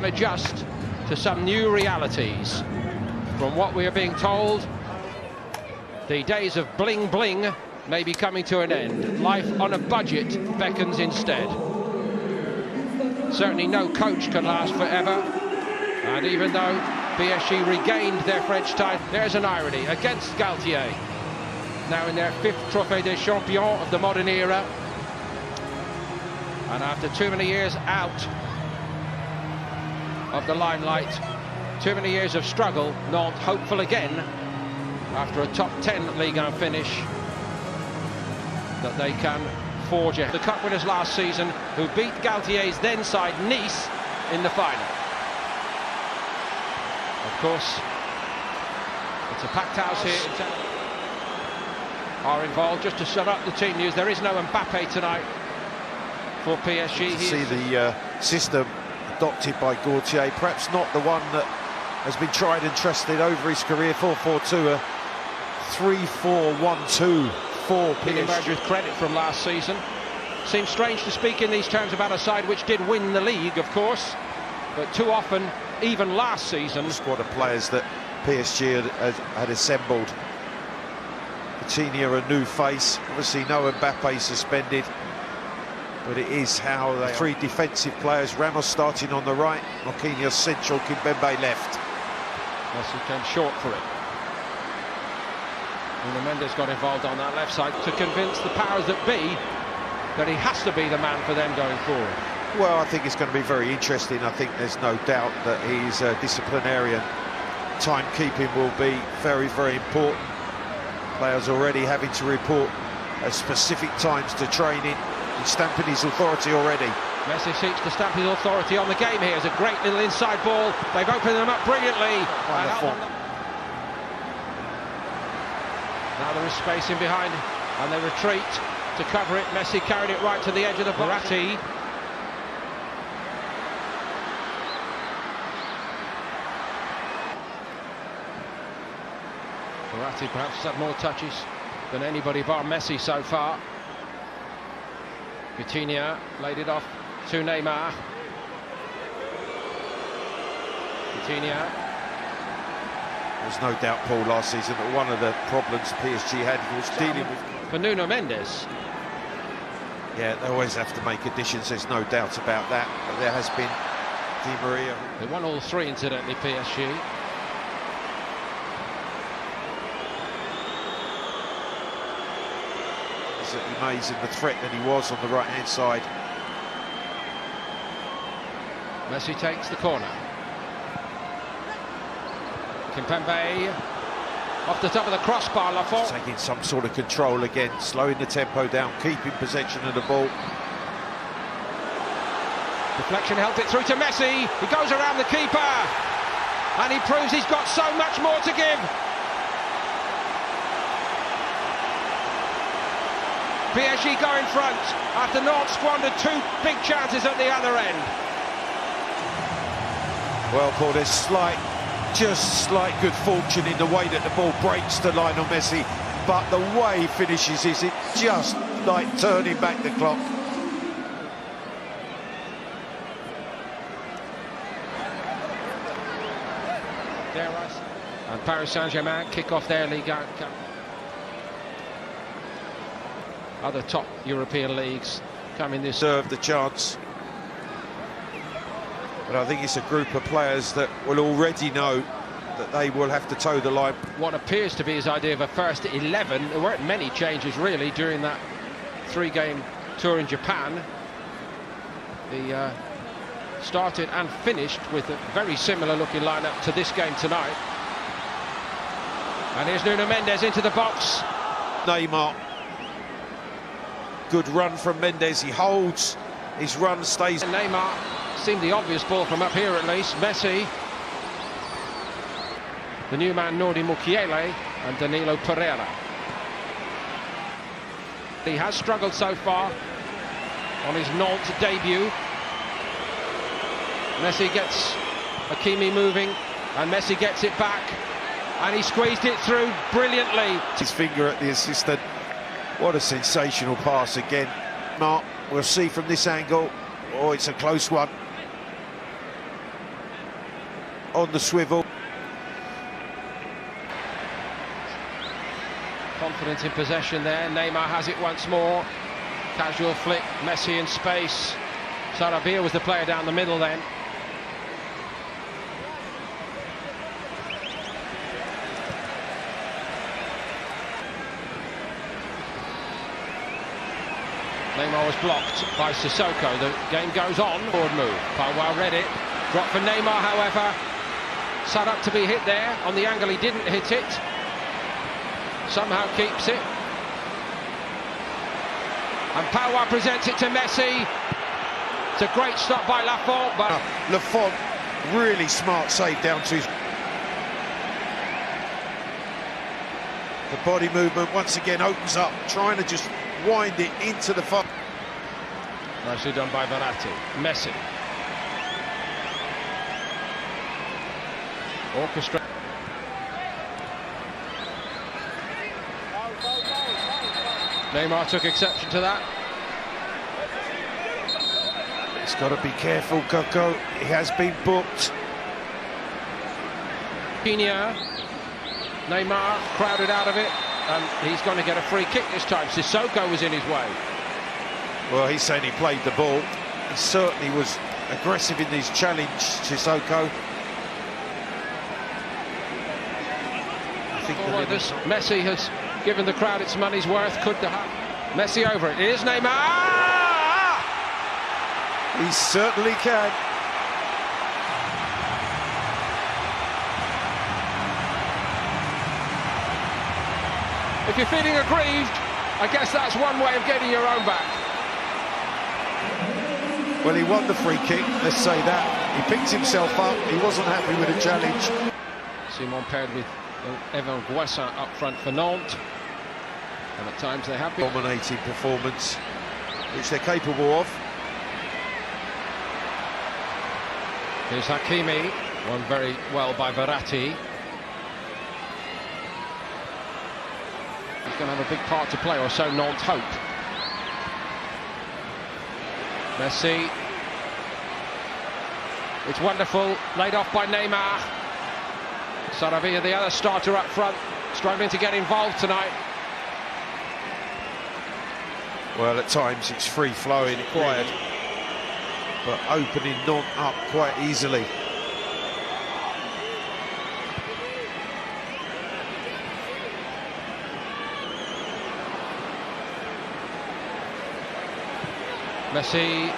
can adjust to some new realities. From what we are being told, the days of bling bling may be coming to an end. Life on a budget beckons instead. Certainly no coach can last forever, and even though PSG regained their French title, there's an irony against Galtier, now in their 5th Trophée des Champions of the modern era, and after too many years out of the limelight, too many years of struggle, Nantes hopeful again after a top 10 Ligue 1 finish that they can forge the cup winners last season, who beat Galtier's then side Nice in the final. Of course, it's a packed house here. Are involved. Just to sum up the team news, there is no Mbappe tonight for PSG. See the system adopted by Gaultier, perhaps not the one that has been tried and trusted over his career. 4-4-2, a 3-4-1-2 for PSG. Emerged with credit from last season. Seems strange to speak in these terms about a side which did win the league, of course, but too often, even last season, the squad of players that PSG had assembled. Coutinho a new face, obviously no Mbappe suspended, but it is how they 3 defensive players. Ramos starting on the right, Marquinhos central, Kimpembe left. Messi came short for it. Nuno Mendes got involved on that left side to convince the powers that be that he has to be the man for them going forward. Well, I think it's going to be very interesting. I think there's no doubt that he's a disciplinarian. Timekeeping will be very, very important. Players already having to report at specific times to training. He's stamping his authority already. Messi seeks to stamp his authority on the game here. It's a great little inside ball. They've opened them up brilliantly. Now there is space in behind, and they retreat to cover it. Messi carried it right to the edge of the Verratti. Verratti perhaps has had more touches than anybody bar Messi so far. Coutinho laid it off to Neymar. Coutinho. There's no doubt, Paul, last season that one of the problems PSG had was dealing with... For Nuno Mendes. Yeah, they always have to make additions, there's no doubt about that. But there has been Di Maria. They won all 3, incidentally, PSG. It's amazing the threat that he was on the right-hand side. Messi takes the corner. Kimpembe off the top of the crossbar. Lafont taking some sort of control again, slowing the tempo down, keeping possession of the ball. Deflection helped it through to Messi. He goes around the keeper, and he proves he's got so much more to give. PSG go in front after Nantes squandered 2 big chances at the other end. Well, Paul, there's just slight good fortune in the way that the ball breaks to Lionel Messi, but the way he finishes is it just like turning back the clock. And Paris Saint-Germain kick off their Ligue 1. Other top European leagues come in this. Deserve the chance. But I think it's a group of players that will already know that they will have to toe the line. What appears to be his idea of a first 11. There weren't many changes really during that 3-game tour in Japan. He started and finished with a very similar looking lineup to this game tonight. And here's Nuno Mendes into the box. Neymar. Good run from Mendes. He holds his run, stays. And Neymar seemed the obvious ball from up here at least. Messi. The new man Nordi Mukiele and Danilo Pereira. He has struggled so far on his Nantes debut. Messi gets Hakimi moving, and Messi gets it back, and he squeezed it through brilliantly. His finger at the assistant. What a sensational pass again. Mark, we'll see from this angle. Oh, it's a close one. on the swivel. Confident in possession there. Neymar has it once more. Casual flick. Messi in space. 𝓲𝓷𝓷𝓰 was the player down the middle then. Neymar was blocked by 𝓲𝓻𝓭. The game goes on. Forward move. Pauwau read it. Drop for Neymar, however. Set up to be hit there. On the angle he didn't hit it. Somehow keeps it. And Pauwau presents it to Messi. It's a great stop by 𝓵𝓻, but 𝓵𝓻, really smart save down to his... The body movement once again opens up, trying to just wind it into the far. Nicely done by Verratti. Messi. Orchestra. Neymar took exception to that. He's got to be careful, Coco. He has been booked. Neymar crowded out of it, and he's going to get a free kick this time. 𝓲𝓻𝓭 was in his way. Well, he's saying he played the ball. He certainly was aggressive in his challenge, 𝓲𝓻𝓭. I think Messi has given the crowd its money's worth. Could the Messi over it? Here's Neymar. He certainly can. If you're feeling aggrieved, I guess that's one way of getting your own back. Well, he won the free kick, let's say that. He picked himself up, he wasn't happy with the challenge. Simon paired with 𝓝𝓮𝓂𝓚 up front for Nantes. And at times they have been. Dominating performance, which they're capable of. Here's Hakimi, won very well by Verratti. He's going to have a big part to play, or so Nantes hope. Messi. It's wonderful, laid off by Neymar. 𝓲𝓷𝓷𝓰, the other starter up front, struggling to get involved tonight. Well, at times it's free-flowing, quiet, but opening Nantes up quite easily. Messi.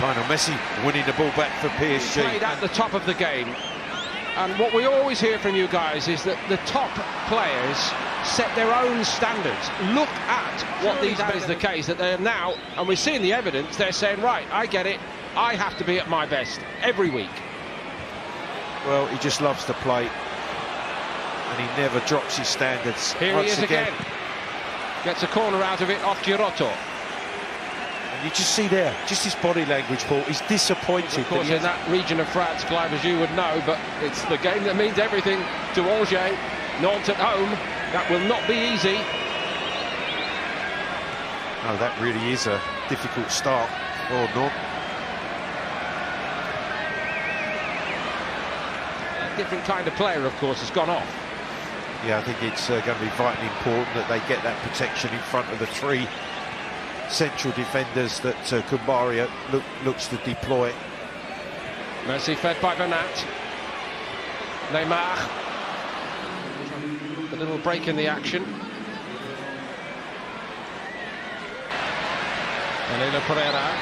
Lionel Messi winning the ball back for PSG. Played at the top of the game. And what we always hear from you guys is that the top players set their own standards. Look at what that is the case, that they're now, and we're seeing the evidence, they're saying, right, I get it, I have to be at my best every week. Well, he just loves to play, and he never drops his standards. Here he is again. Gets a corner out of it off Giroto. And you just see there, just his body language, Paul. He's disappointed. Of course, in that region of France, Clive, as you would know, but it's the game that means everything to Angers. Nantes at home. That will not be easy. No, that really is a difficult start for Nantes. A different kind of player, of course, has gone off. Yeah, I think it's going to be vitally important that they get that protection in front of the three central defenders that 𝓮𝓵 looks to deploy. Messi fed by Bernat. Neymar. A little break in the action. Danilo Pereira.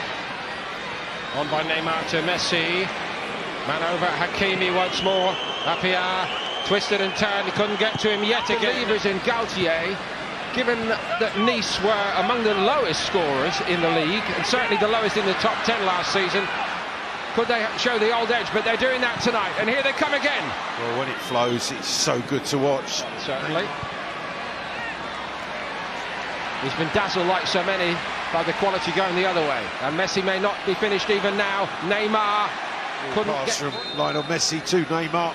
On by Neymar to Messi. Man over Hakimi once more. Appiah twisted and turned. He couldn't get to him yet again. Believers in Galtier. Given that Nice were among the lowest scorers in the league, and certainly the lowest in the top 10 last season, could they show the old edge? But they're doing that tonight, and here they come again. Well, when it flows, it's so good to watch. Certainly. He's been dazzled like so many by the quality going the other way. And Messi may not be finished even now. Neymar couldn't pass get... from Lionel Messi to Neymar.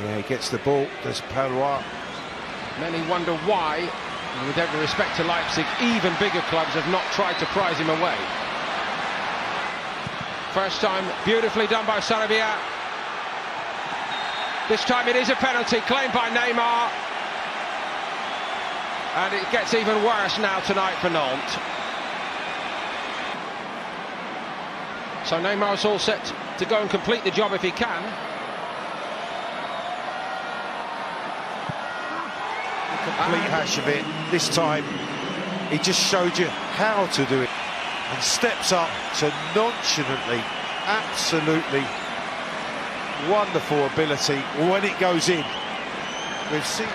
Yeah, he gets the ball, does Palois. Many wonder why, with every respect to Leipzig, even bigger clubs have not tried to prize him away. First time, beautifully done by Sarabia. This time it is a penalty claimed by Neymar. And it gets even worse now tonight for Nantes. So Neymar's all set to go and complete the job if he can. Complete hash of it. This time he just showed you how to do it and steps up to nonchalantly, absolutely wonderful ability when it goes in. We've seen it.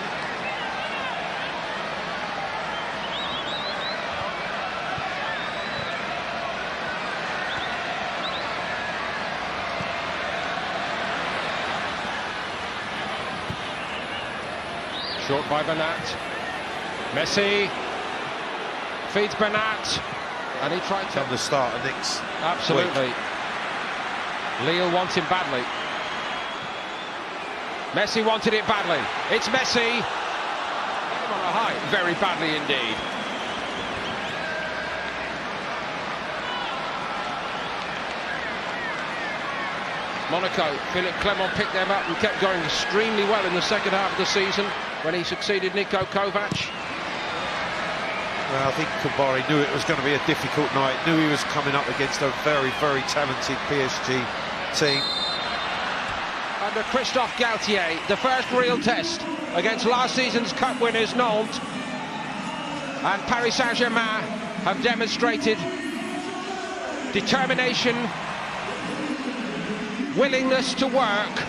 Short by Bernat. Messi feeds Bernat, and he tried to... From the start of next Absolutely. week. Lille wants him badly. Messi wanted it badly. It's Messi. On a high, very badly indeed. Monaco, 𝓝𝓮𝓭𝓙 picked them up and kept going extremely well in the second half of the season when he succeeded 𝓵𝓏𝓂𝓚. Well, I think Kabari knew it was going to be a difficult night, knew he was coming up against a very, very talented PSG team. Under Christophe Galtier, the first real test against last season's cup winners Nantes, and Paris Saint-Germain have demonstrated determination, willingness to work,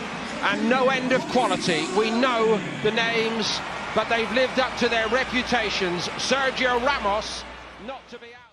and no end of quality. We know the names, but they've lived up to their reputations. Sergio Ramos, not to be out.